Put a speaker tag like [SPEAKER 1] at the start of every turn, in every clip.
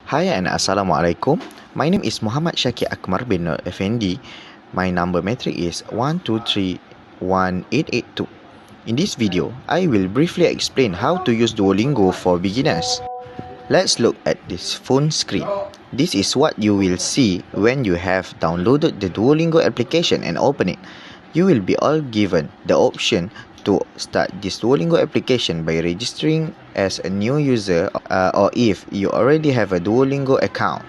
[SPEAKER 1] Hi and Assalamualaikum. My name is Muhammad Syakir Akmal bin AFFENDI. My number metric is 1231882. In this video, I will briefly explain how to use Duolingo for beginners. Let's look at this phone screen. This is what you will see when you have downloaded the Duolingo application and open it. You will be all given the option to start this Duolingo application by registering as a new user or if you already have a Duolingo account.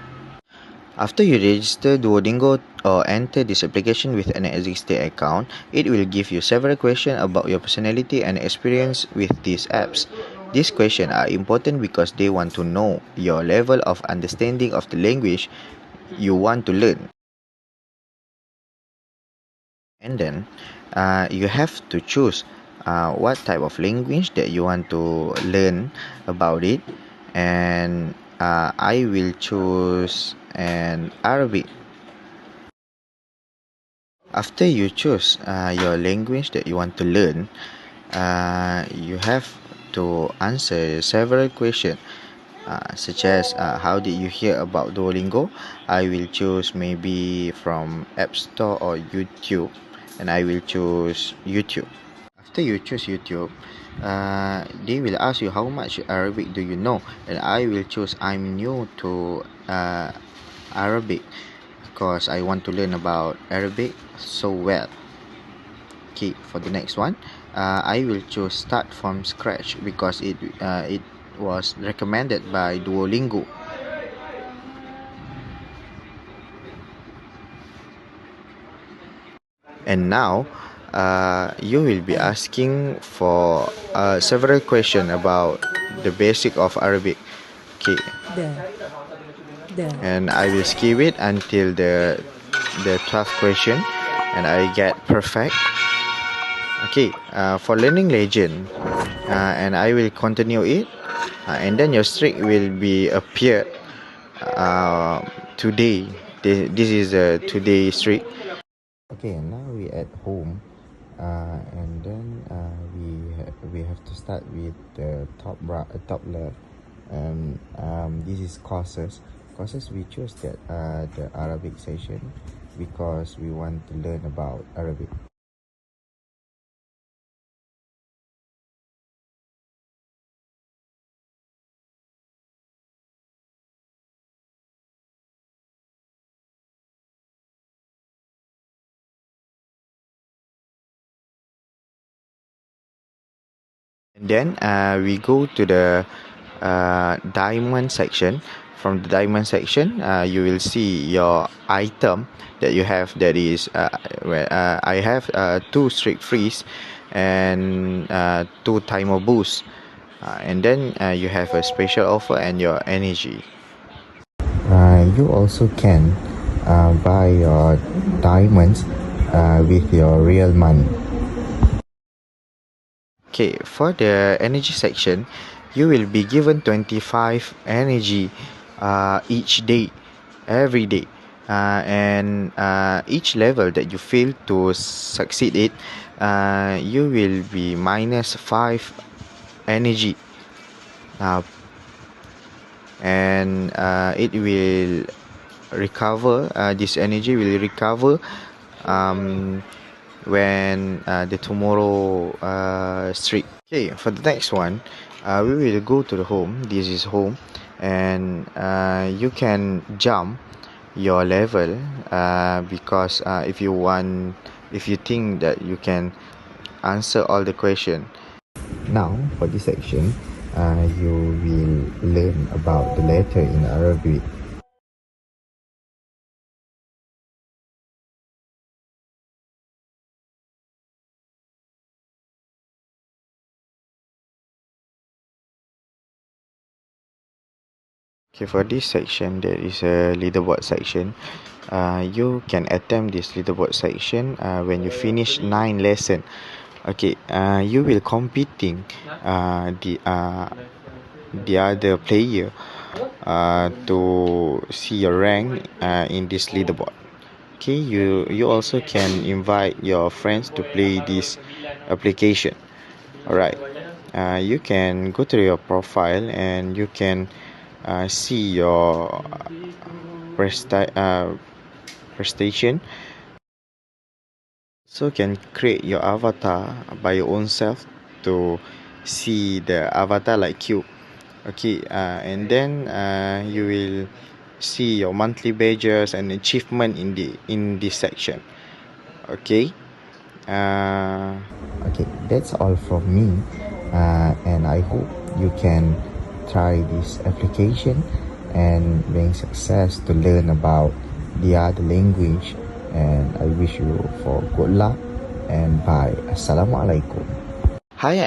[SPEAKER 1] After you register Duolingo or enter this application with an existing account, it will give you several questions about your personality and experience with these apps. These questions are important because they want to know your level of understanding of the language you want to learn. And then you have to choose what type of language that you want to learn about it, and I will choose an Arabic. After you choose your language that you want to learn, you have to answer several questions, such as how did you hear about Duolingo? I will choose maybe from App Store or YouTube, and I will choose YouTube. After you choose YouTube, they will ask you how much Arabic do you know, and I will choose I'm new to Arabic because I want to learn about Arabic so well. Okay, for the next one, I will choose start from scratch because it was recommended by Duolingo. And now you will be asking for several questions about the basic of Arabic. Okay, and I will skip it until the 12th question and I get perfect. Okay, for learning legend, and I will continue it, and then your streak will be appeared today. This is a today streak. Okay, now we at home, and then we have to start with the top left, and this is courses. Courses we choose that the Arabic session because we want to learn about Arabic. And then we go to the diamond section. From the diamond section, you will see your item that you have. That is where I have 2 streak freeze and 2 timer boost, and then you have a special offer and your energy. You also can buy your diamonds with your real money. Okay, for the energy section, you will be given 25 energy each day, every day. And each level that you fail to succeed it, you will be minus 5 energy. And it will recover, this energy will recover when the tomorrow streak. Okay, for the next one, we will go to the home. This is home, and you can jump your level because if you think that you can answer all the question. Now for this section, you will learn about the letter in Arabic. Okay, for this section, there is a leaderboard section. You can attempt this leaderboard section when you finish 9 lessons. Okay, you will competing the other player to see your rank in this leaderboard. Okay, you also can invite your friends to play this application. Alright, you can go to your profile and you can see your prestation. So you can create your avatar by your own self to see the avatar like you. Okay, and then you will see your monthly badges and achievement in this section. Okay. Okay, that's all from me, and I hope you can try this application and bring success to learn about the other language. And I wish you for good luck and bye. Assalamualaikum. Hi, and